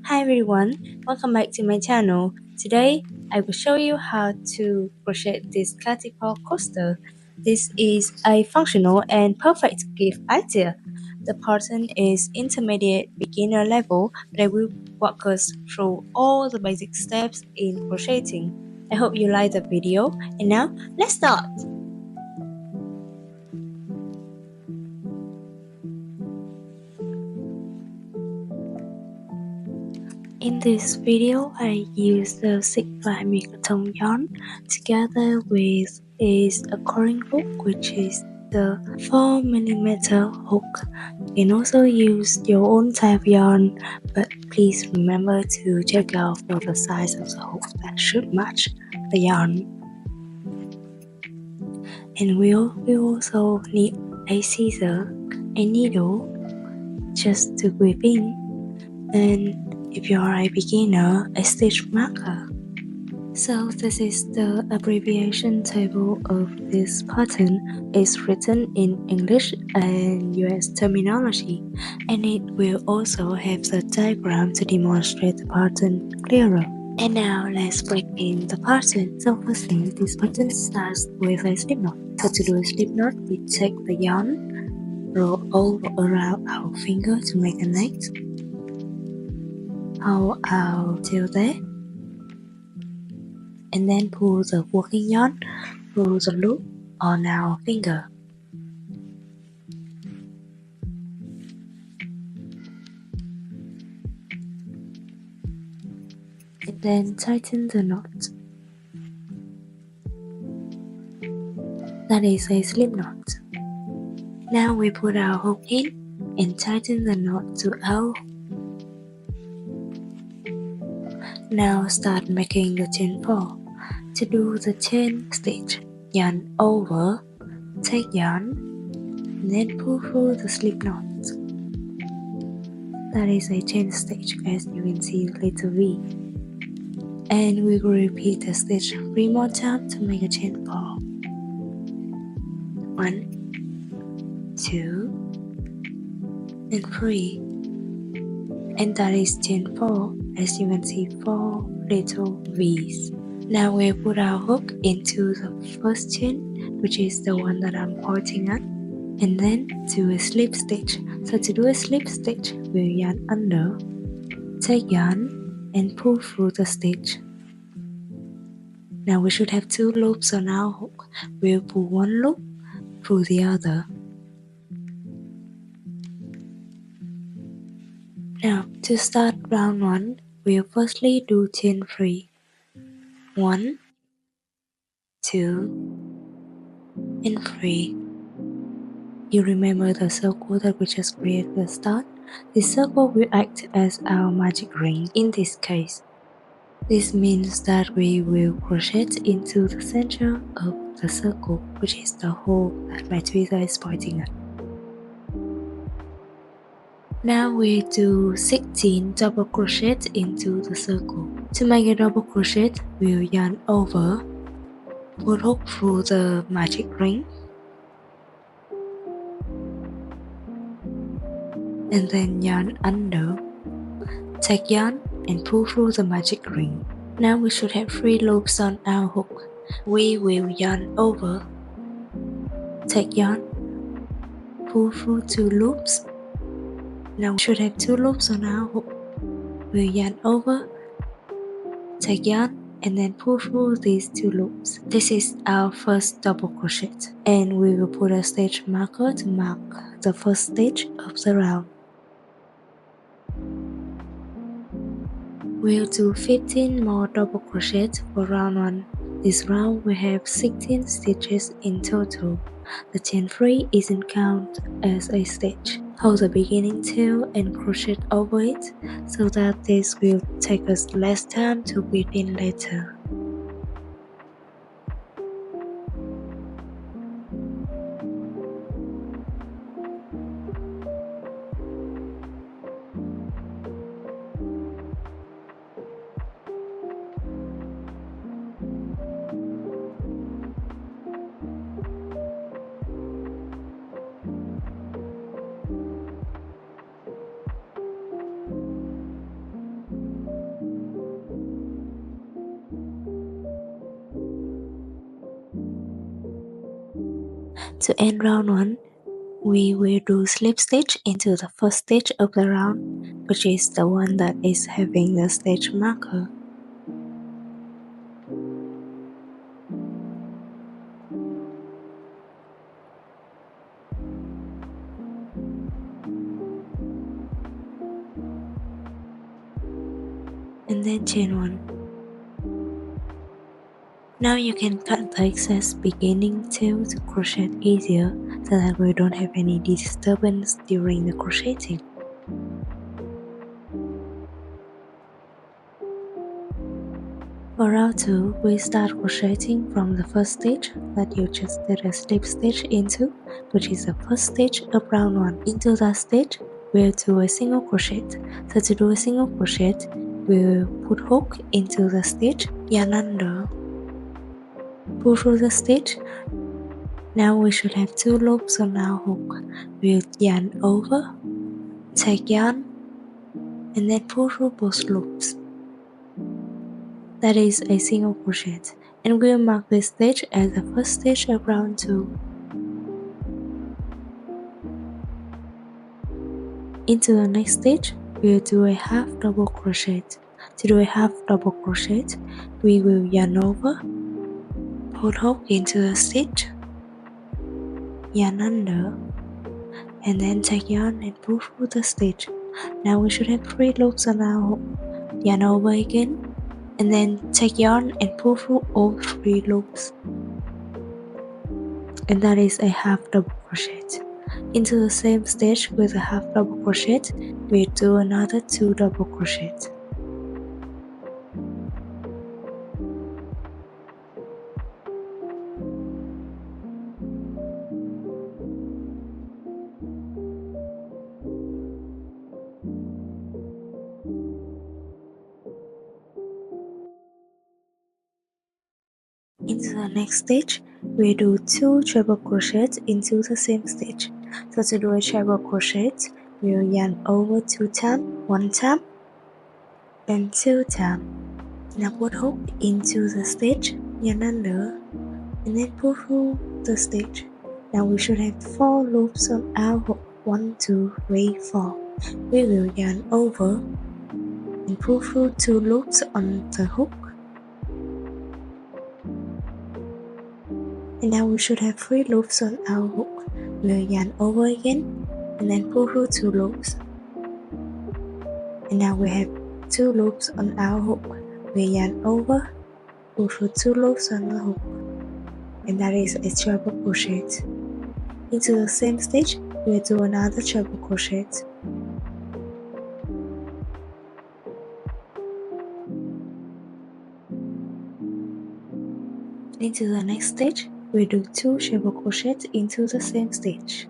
Hi everyone, welcome back to my channel. Today I will show you how to crochet this Catie Paw Coaster. This is a functional and perfect gift idea. The pattern is intermediate beginner level, but I will walk us through all the basic steps in crocheting. I hope you like the video, and now let's start! In this video, I use the 6mm cotton yarn together with a coring hook, which is the 4mm hook. You can also use your own type of yarn, but please remember to check out for the size of the hook that should match the yarn. And we also need a scissor, a needle, just to weave in, and if you are a beginner, a stitch marker. So this is the abbreviation table of this pattern. It's written in English and US terminology, and it will also have the diagram to demonstrate the pattern clearer. And now let's break in the pattern. So firstly, this pattern starts with a slip knot. So to do a slip knot, we take the yarn, roll all around our finger to make a knot. Hold out till there, and then pull the working yarn through the loop on our finger. And then tighten the knot. That is a slip knot. Now we put our hook in and tighten the knot to our hook. Now start making the chain 4. To do the chain stitch, yarn over, take yarn, and then pull through the slip knot. That is a chain stitch, as you can see letter V. And we will repeat the stitch 3 more times to make a chain 4. 1, 2, and 3. And that is chain 4, as you can see 4 little V's. Now we put our hook into the first chain, which is the one that I'm pointing at, and then do a slip stitch. So to do a slip stitch, we'll yarn under, take yarn, and pull through the stitch. Now we should have 2 loops on our hook. We'll pull 1 loop through the other. Now to start round 1, we'll firstly do chain 3. 1, 2, and 3. You remember the circle that we just created at the start? This circle will act as our magic ring in this case. This means that we will crochet into the center of the circle, which is the hole that my tweezer is pointing at. Now we do 16 double crochet into the circle. To make a double crochet, we'll yarn over, put hook through the magic ring, and then yarn under, take yarn, and pull through the magic ring. Now we should have 3 loops on our hook. We will yarn over, take yarn, pull through 2 loops. Now we should have 2 loops on our hook. We'll yarn over, take yarn, and then pull through these 2 loops. This is our first double crochet, and we will put a stitch marker to mark the first stage of the round. We'll do 15 more double crochets for round 1. This round we have 16 stitches in total. The chain 3 isn't counted as a stitch. Hold the beginning tail and crochet over it so that this will take us less time to weave in later. To end round 1, we will do slip stitch into the first stitch of the round, which is the one that is having the stitch marker. And then chain 1. Now you can cut the excess beginning tail to crochet easier so that we don't have any disturbance during the crocheting. For round 2, we start crocheting from the first stitch that you just did a slip stitch into, which is the first stitch of round 1. Into that stitch, we'll do a single crochet. So to do a single crochet, we'll put hook into the stitch, yarn under, pull through the stitch. Now we should have 2 loops on our hook. We'll yarn over, take yarn, and then pull through both loops. That is a single crochet, and we'll mark this stitch as the first stitch of round 2. Into the next stitch, we'll do a half double crochet. To do a half double crochet, we will yarn over, put hook into the stitch, yarn under, and then take yarn and pull through the stitch. Now we should have 3 loops on our hook. Yarn over again, and then take yarn and pull through all 3 loops. And that is a half double crochet. Into the same stitch with a half double crochet, we do another 2 double crochet. Into the next stitch, we do 2 treble crochets into the same stitch. So to do a treble crochet, we'll yarn over 2 times, 1 time, and 2 times. Now put hook into the stitch, yarn under, and then pull through the stitch. Now we should have 4 loops on our hook. 1, 2, 3, 4. We will yarn over and pull through 2 loops on the hook. And now we should have 3 loops on our hook. We'll yarn over again and then pull through 2 loops. And now we have 2 loops on our hook. We'll yarn over, pull through 2 loops on the hook. And that is a treble crochet. Into the same stitch, we'll do another treble crochet. Into the next stitch, we do 2 treble crochets into the same stitch.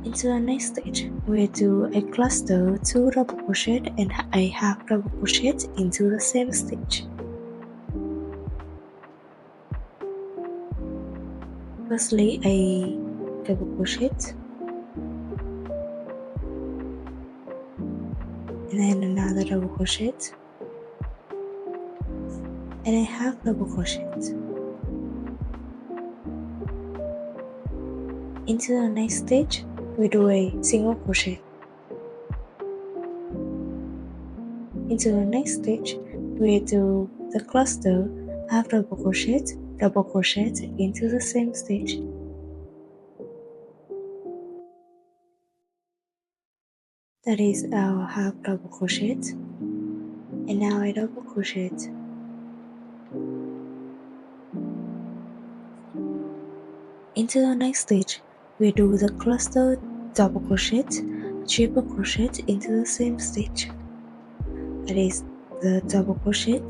Into the next stitch, we do a cluster 2 double crochet and a half double crochet into the same stitch. Firstly, a double crochet, and then another double crochet, and a half double crochet. Into the next stitch, we do a single crochet. Into the next stitch, we do the cluster half double crochet into the same stitch. That is our half double crochet, and now a double crochet. Into the next stitch, we do the cluster double crochet, triple crochet into the same stitch. That is the double crochet,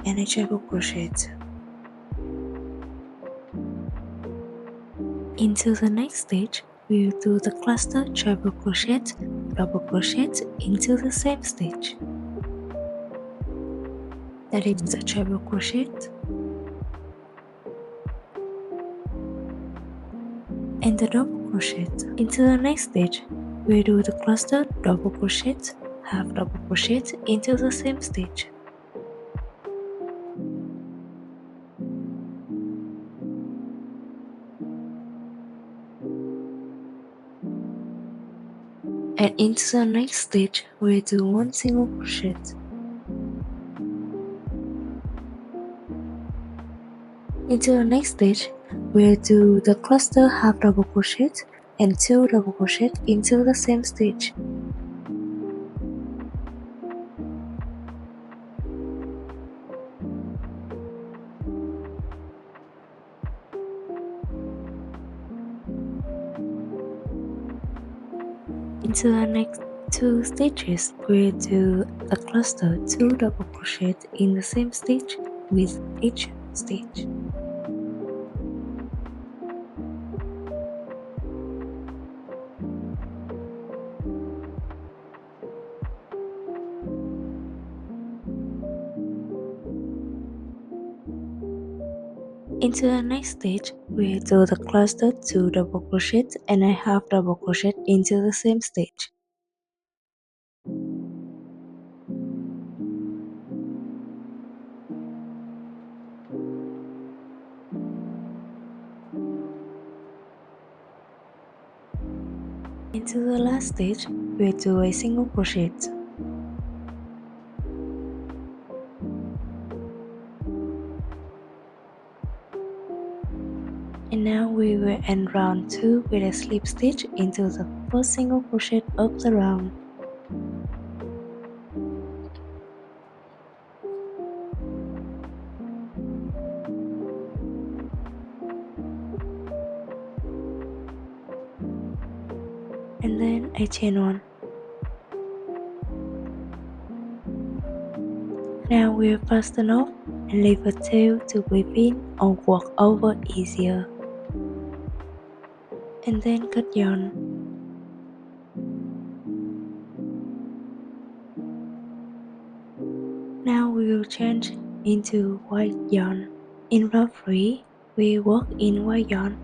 and a triple crochet. Into the next stitch, we will do the cluster treble crochet, double crochet into the same stitch. that is a treble crochet. And the double crochet. Into the next stitch, we do the cluster double crochet, half double crochet into the same stitch. And into the next stitch, we do one single crochet. Into the next stitch, we'll do the cluster half double crochet and 2 double crochet into the same stitch. Into the next 2 stitches, we'll do the cluster 2 double crochet in the same stitch with each stitch. Into the next stitch, we'll do the cluster 2 double crochet and a half double crochet into the same stitch. Into the last stitch, we'll do a single crochet. And now we will end round 2 with a slip stitch into the first single crochet of the round. And then a chain 1. Now we'll fasten off and leave a tail to weave in or work over easier. And then cut yarn. Now we will change into white yarn. In round 3, we work in white yarn.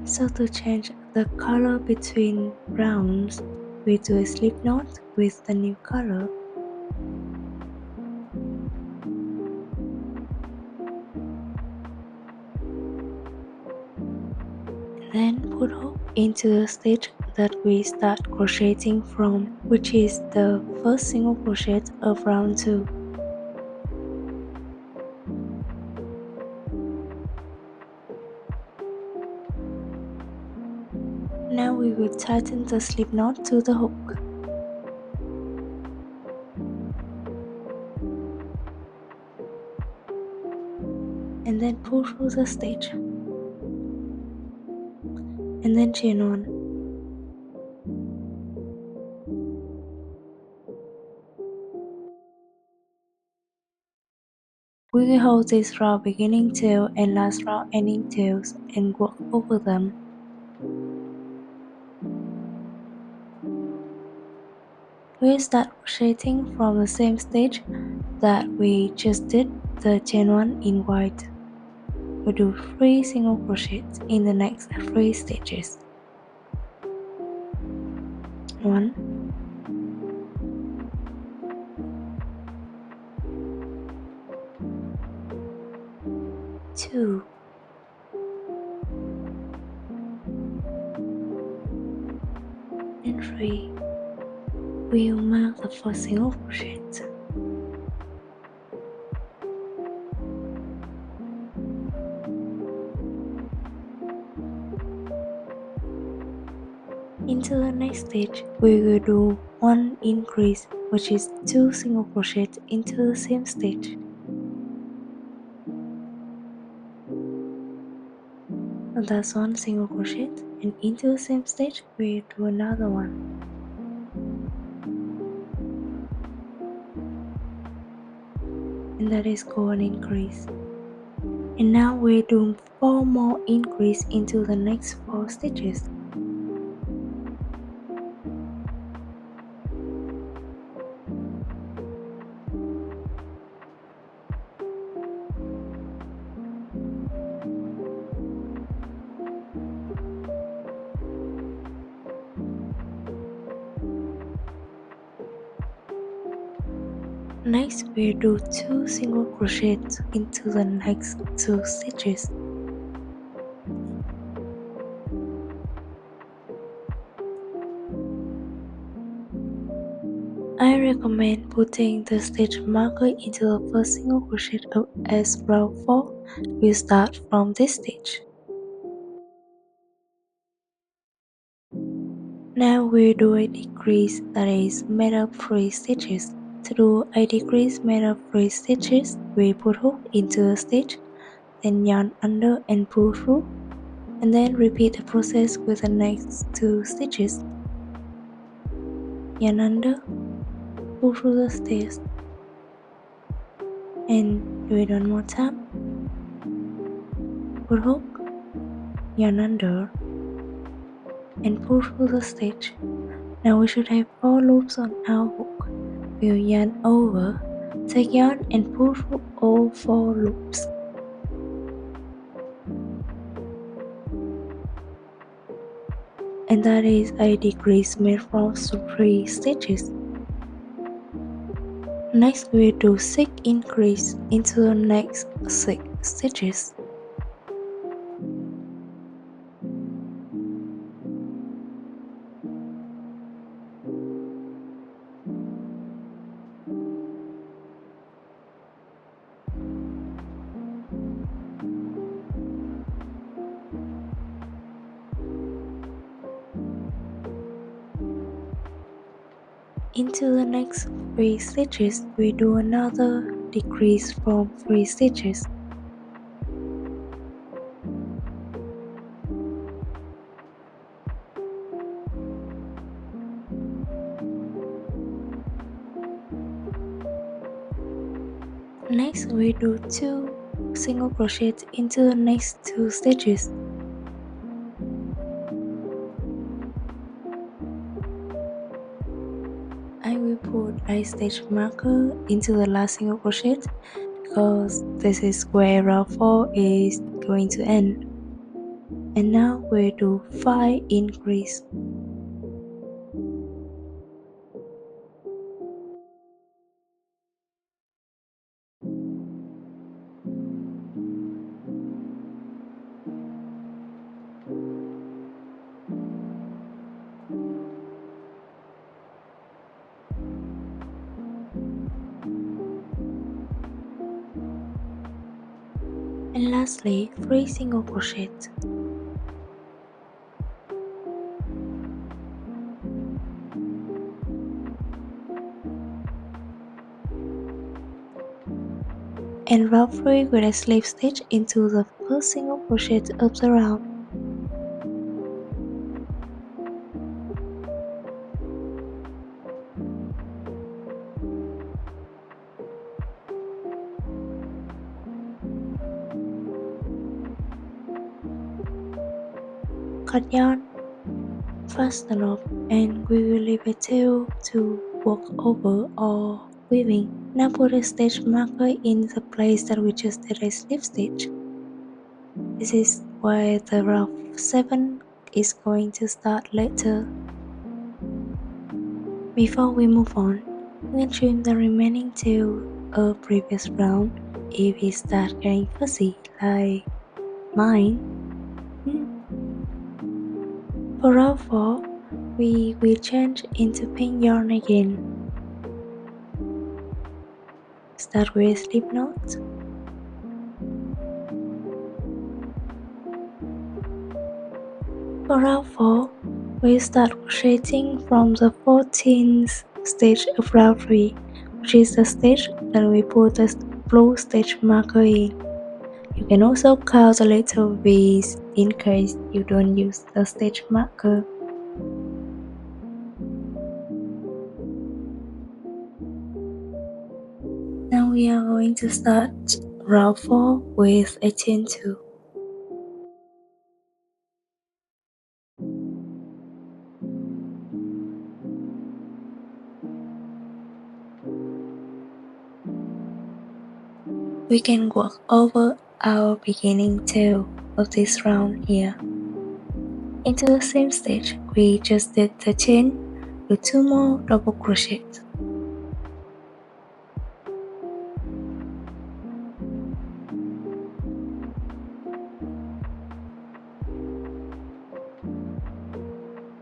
So to change the color between rounds, we do a slip knot with the new color. Then put hook into the stitch that we start crocheting from, which is the first single crochet of round 2. Now we will tighten the slip knot to the hook. And then pull through the stitch. And then chain 1. We will hold this round beginning tail and last round ending tails and work over them. We'll start crocheting from the same stitch that we just did the chain 1 in white. We'll do 3 single crochets in the next 3 stitches. 1, 2, and 3. We'll mark the first single crochet. Into the next stitch, we will do 1 increase, which is 2 single crochets into the same stitch. And that's 1 single crochet, and into the same stitch, we do another one. And that is called an increase. And now we're doing 4 more increase into the next 4 stitches. Next, we do 2 single crochets into the next 2 stitches. I recommend putting the stitch marker into the first single crochet as row 4. We start from this stitch. Now we do a decrease that is made of 3 stitches. To do a decrease made of 3 stitches, we put hook into the stitch, then yarn under and pull through, and then repeat the process with the next 2 stitches. Yarn under, pull through the stitch, and do it one more time. Put hook, yarn under, and pull through the stitch. Now we should have 4 loops on our hook. We'll yarn over, take yarn and pull through all 4 loops. And that is a decrease made from 3 stitches. Next we do 6 increase into the next 6 stitches. Into the next 3 stitches, we do another decrease from 3 stitches. Next, we do 2 single crochets into the next 2 stitches. I will put a stitch marker into the last single crochet because this is where row 4 is going to end. And now we do 5 increase. And lastly, 3 single crochets. And row 3 with a slip stitch into the first single crochet of the round. Cut yarn, fasten off, and we will leave a tail to work over or weaving. Now put a stitch marker in the place that we just did a slip stitch. This is where the row 7 is going to start later. Before we move on, we can trim the remaining tail of previous round if it starts getting fuzzy like mine. For row 4, we will change into pink yarn again. Start with slip knot. For row 4, we start crocheting from the 14th stitch of row 3, which is the stitch that we put the blue stitch marker in. You can also count the little V's in case you don't use the stitch marker. Now we are going to start row 4 with a chain 2. We can work over our beginning tail of this round here. Into the same stitch, we just did the chain with 2 more double crochets.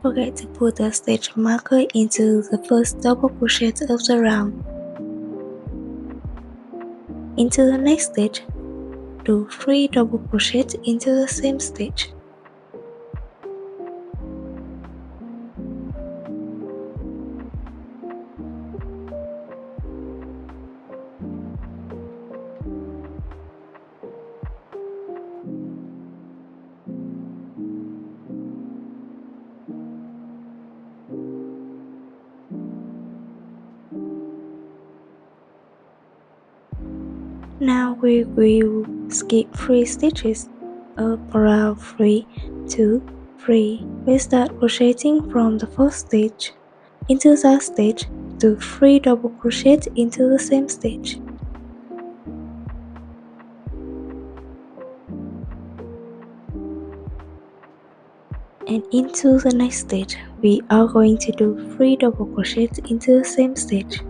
forget to put the stitch marker into the first double crochet of the round. Into the next stitch, do 3 double crochets into the same stitch. Now we will skip 3 stitches, up around 3, 2, 3. We start crocheting from the first stitch. Into that stitch, do 3 double crochets into the same stitch. And into the next stitch, we are going to do 3 double crochets into the same stitch.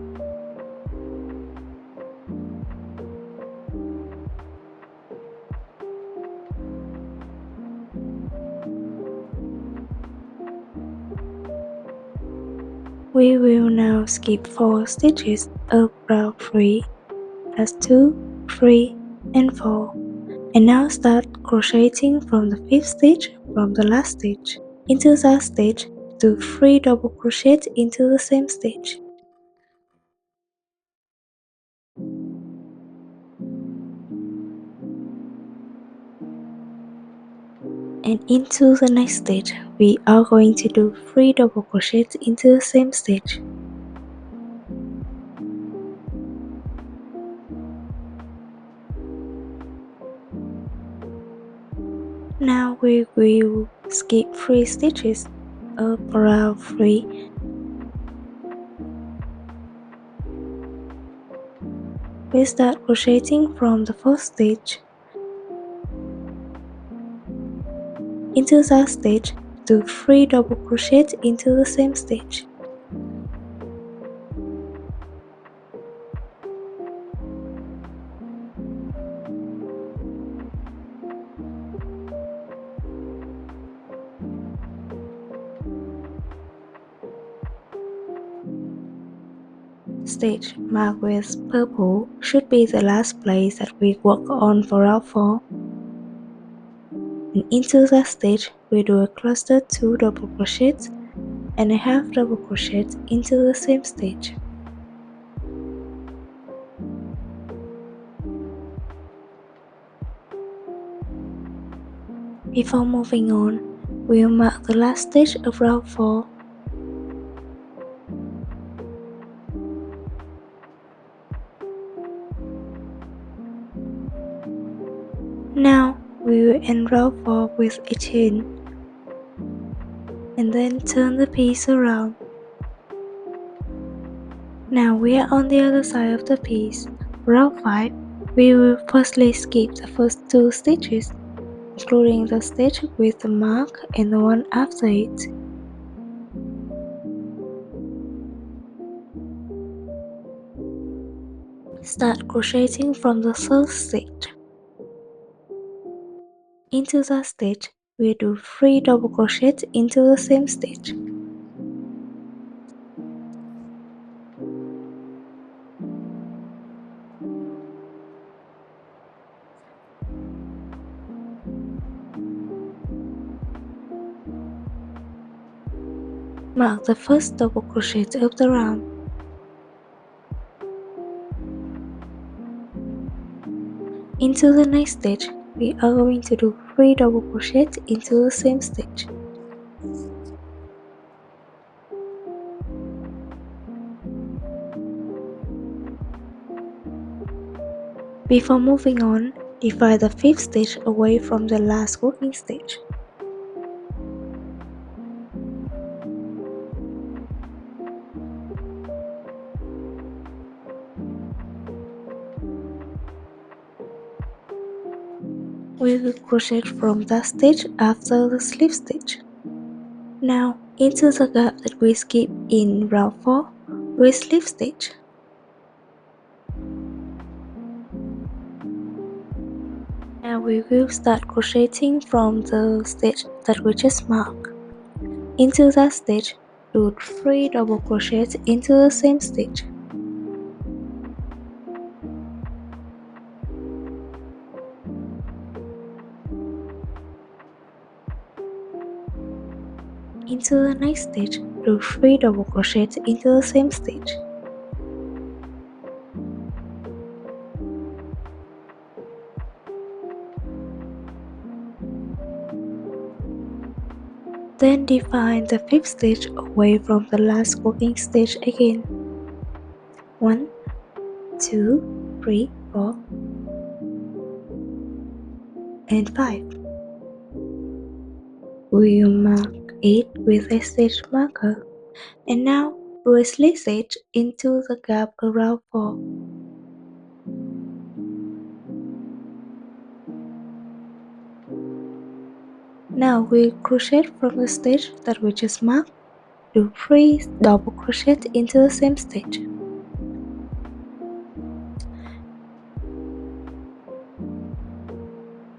We will now skip 4 stitches, up round 3, that's 2, 3, and 4. And now start crocheting from the 5th stitch from the last stitch. Into that stitch, do 3 double crochets into the same stitch. And into the next stitch, we are going to do 3 double crochets into the same stitch. Now we will skip 3 stitches, up around 3. We start crocheting from the 4th stitch. Into that stitch, do 3 double crochets into the same stitch. Stitch marked with purple should be the last place that we work on for round 4. And into that stitch, we do a cluster 2 double crochets and a half double crochet into the same stitch. Before moving on, we'll mark the last stitch of round 4. Now we will end round 4 with a chain, and then turn the piece around. Now we are on the other side of the piece. Round 5, we will firstly skip the first 2 stitches, including the stitch with the mark and the one after it. Start crocheting from the 3rd stitch. Into that stitch, we do 3 double crochets into the same stitch. Mark the first double crochet of the round. Into the next stitch, we are going to do 3 double crochets into the same stitch. Before moving on, divide the 5th stitch away from the last working stitch. We will crochet from that stitch after the slip stitch. Now, into the gap that we skipped in round 4, we slip stitch. Now we will start crocheting from the stitch that we just marked. into that stitch, do 3 double crochets into the same stitch. Into the next stitch, do 3 double crochets into the same stitch. Then define the 5th stitch away from the last working stitch again. 1, 2, 3, 4, and 5. We'll mark it with a stitch marker, and now do a slip stitch into the gap around 4. Now we crochet from the stitch that we just marked. Do 3 double crochets into the same stitch.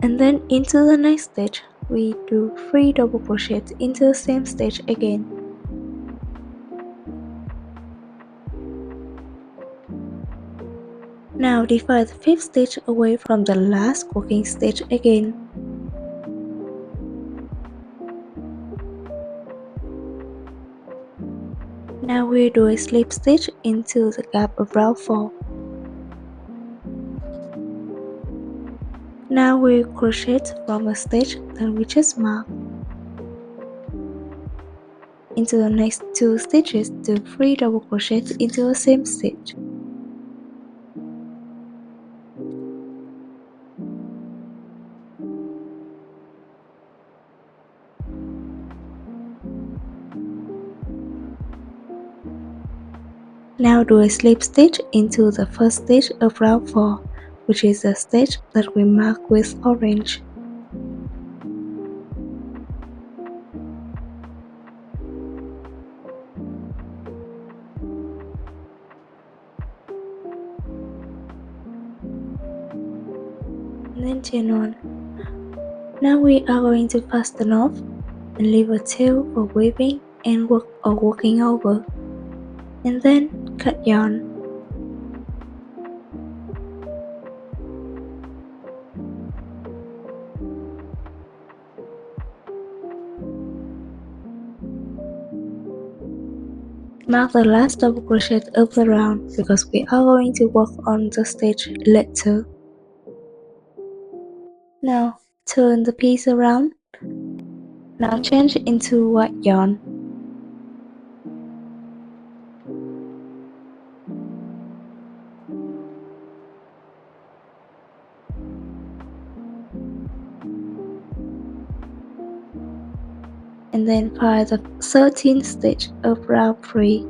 And then into the next stitch, we do 3 double crochets into the same stitch again. Now divide the 5th stitch away from the last working stitch again. Now we do a slip stitch into the gap around 4. Now we crochet from a stitch that we just marked. Into the next 2 stitches, do 3 double crochets into the same stitch. Now do a slip stitch into the first stitch of round 4, which is the stitch that we mark with orange. And then chain on. Now we are going to fasten off and leave a tail for weaving and working over, and then cut yarn. Mark the last double crochet of the round because we are going to work on the stitch later. Now turn the piece around. Now change into white yarn. And then find the 13th stitch of round 3.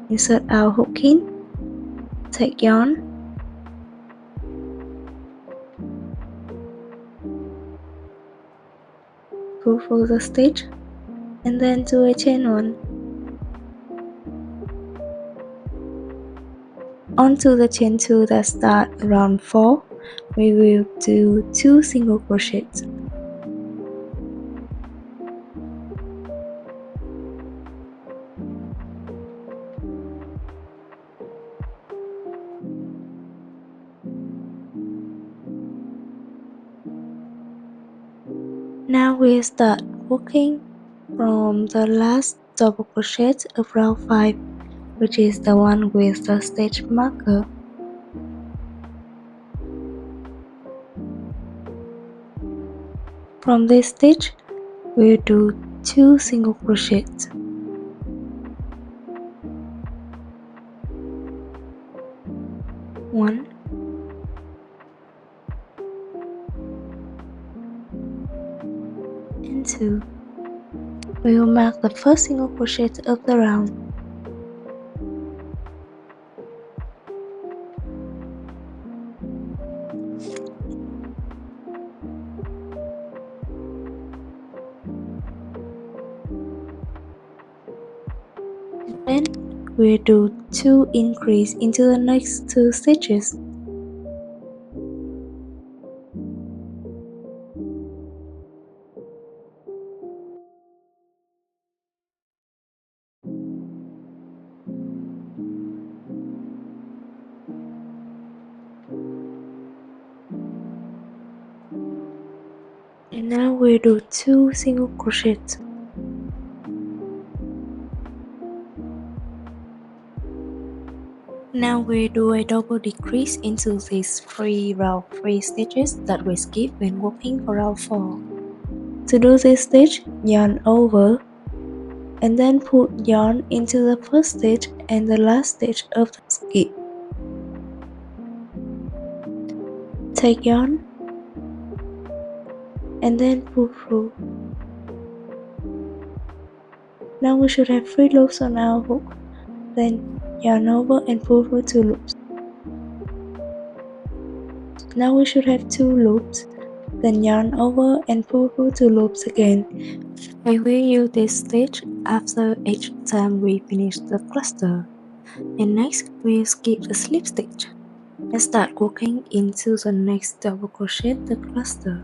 Insert our hook in, take yarn, pull through the stitch, and then do a chain on. Onto the chain 2 that start round 4, we will do 2 single crochets. Now we start working from the last double crochet of round 5, which is the one with the stitch marker. From this stitch, we'll do 2 single crochets. One, and 2. We will mark the first single crochet of the round. And then we'll do 2 increase into the next 2 stitches. And now we'll do 2 single crochets. Now we do a double decrease into these 3 round 3 stitches that we skip when working for round 4. To do this stitch, yarn over and then put yarn into the first stitch and the last stitch of the skip. Take yarn and then pull through. Now we should have 3 loops on our hook, then yarn over and pull through 2 loops. Now we should have 2 loops, then yarn over and pull through 2 loops again. And we use this stitch after each time we finish the cluster. And next we'll skip the slip stitch and start working into the next double crochet the cluster.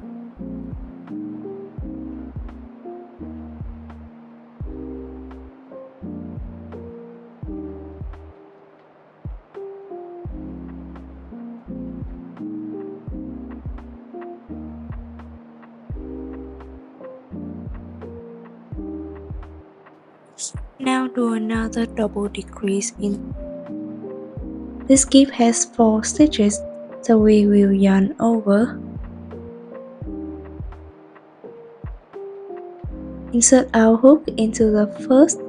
Now do another double decrease in. This skip has 4 stitches, so we will yarn over, insert our hook into the first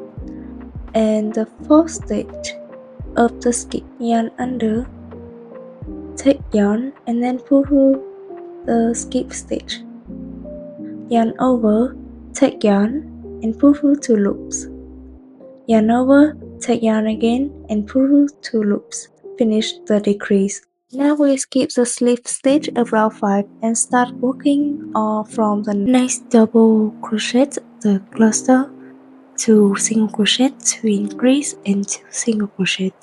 and the fourth stitch of the skip, yarn under, take yarn and then pull through the skip stitch, yarn over, take yarn and pull through 2 loops, yarn over, take yarn again and pull through 2 loops. Finish the decrease. Now we skip the slip stitch of round 5 and start working from the next double crochet the cluster, 2 single crochet to increase and 2 single crochet.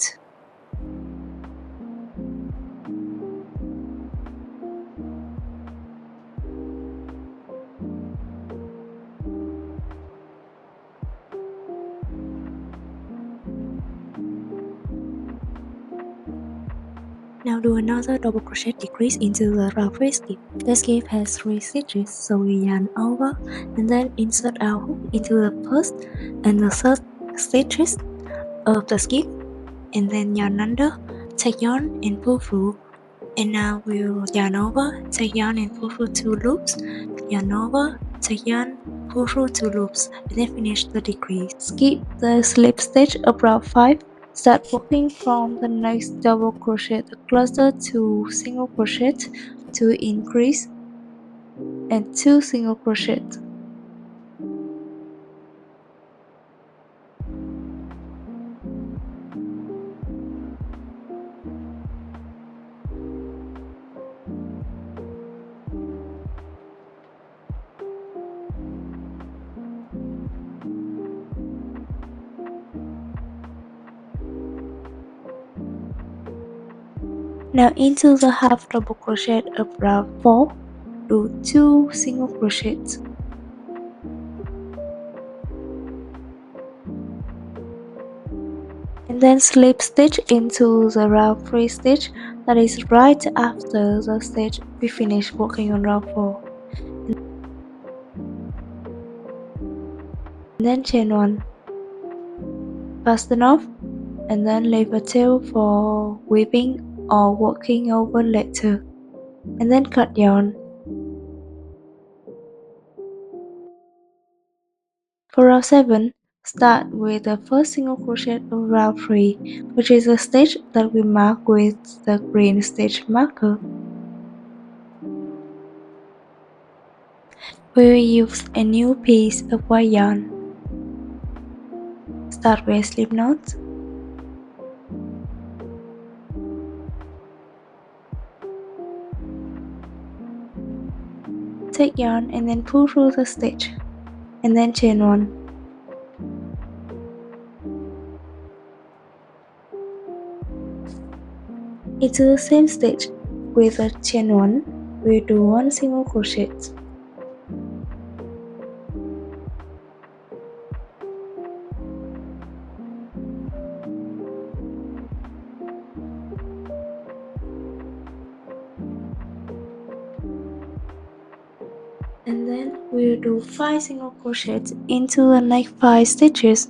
Now do another double crochet decrease into the round 3 skip. The skip has 3 stitches, so we yarn over and then insert our hook into the first and the third stitches of the skip, and then yarn under, take yarn and pull through. And now we'll yarn over, take yarn and pull through 2 loops, yarn over, take yarn, pull through 2 loops, and then finish the decrease. Skip the slip stitch of round 5. Start working from the next double crochet the cluster to single crochet to increase and 2 single crochet. Now into the half double crochet of round 4, do 2 single crochets. And then slip stitch into the round 3 stitch that is right after the stitch we finish working on round 4. And then chain 1, fasten off, and then leave a tail for weaving or working over later, and then cut yarn. For round 7, start with the first single crochet of round 3, which is a stitch that we mark with the green stitch marker. We will use a new piece of white yarn. Start with a slip knot. Take yarn and then pull through the stitch, and then chain 1. Into the same stitch with a chain 1, we do 1 single crochet. and then we'll do 5 single crochets into the next 5 stitches.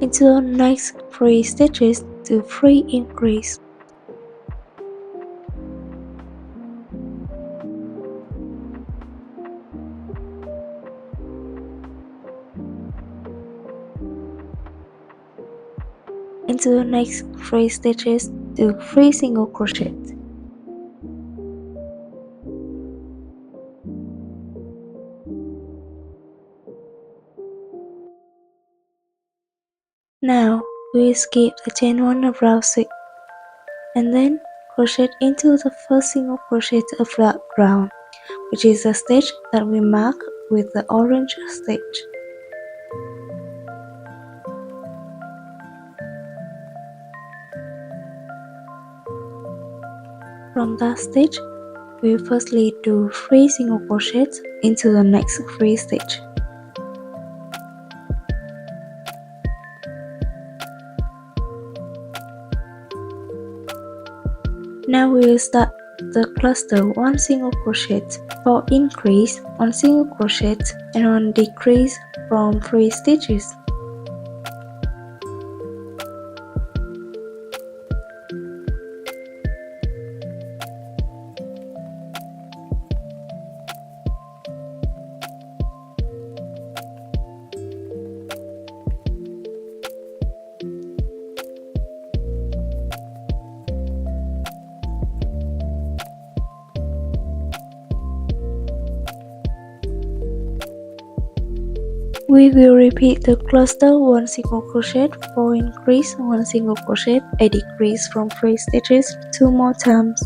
Into the next 3 stitches, do 3 increase. Into the next 3 stitches, do 3 single crochets. Now we skip the chain 1 of row 6 and then crochet into the first single crochet of that round, which is the stitch that we mark with the orange stitch. From that stitch, we firstly do 3 single crochets into the next 3 stitches. Now we will start the cluster 1 single crochet for increase, 1 single crochet and 1 decrease from 3 stitches. We will repeat the cluster 1 single crochet, 4 increase, 1 single crochet, a decrease from 3 stitches 2 more times.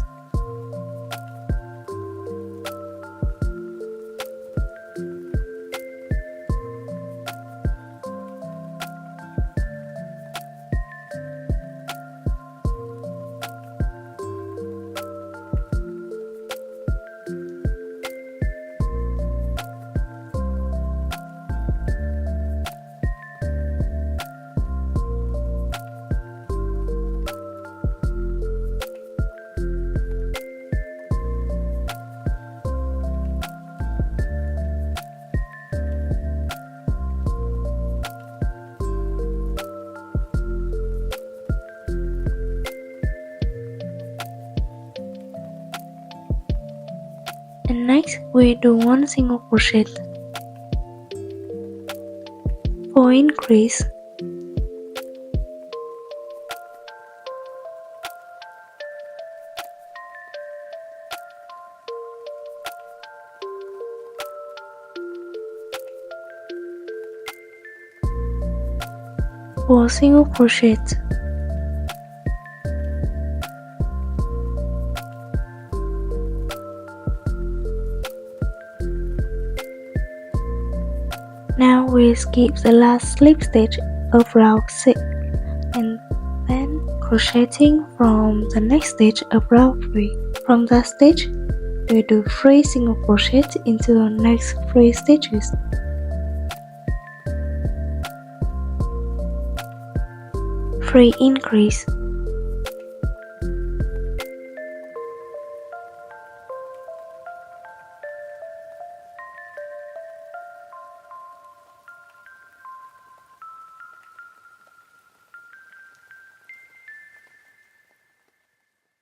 And next we do 1 single crochet, 4 increase, four single crochet, now we skip the last slip stitch of row 6 and then crocheting from the next stitch of row 3. From that stitch, we do 3 single crochet into the next 3 stitches. Three increase,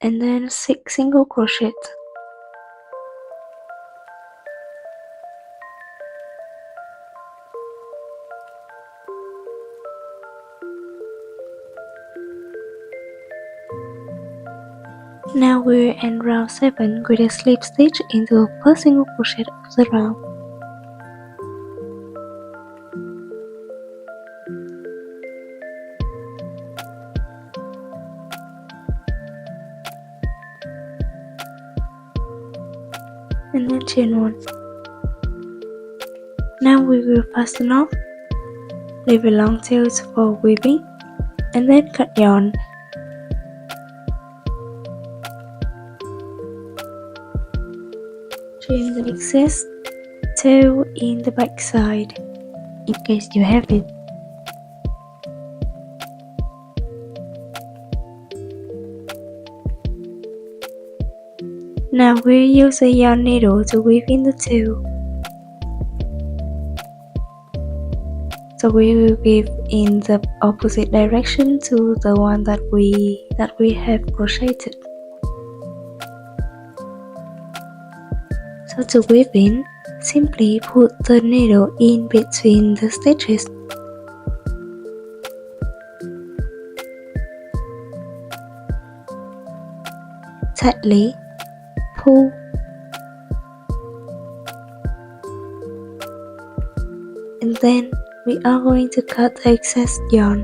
and then 6 single crochet. Now we will end round 7 with a slip stitch into the first single crochet of the round. and then chain 1. Now we will fasten off, leave a long tail for weaving, and then cut yarn. Chain the excess tail in the back side, in case you have it. Now we'll use a yarn needle to weave in the tail. So we will weave in the opposite direction to the one that we have crocheted. So to weave in, simply put the needle in between the stitches. Tightly pull. And then we are going to cut the excess yarn.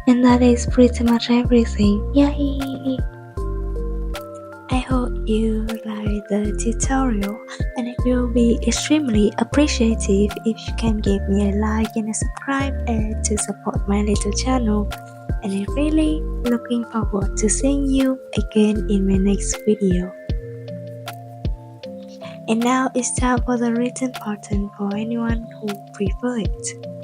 And that is pretty much everything. Yay! I hope you like the tutorial, and it will be extremely appreciative if you can give me a like and a subscribe and to support my little channel. And I'm really looking forward to seeing you again in my next video. And now it's time for the written pattern for anyone who prefers it.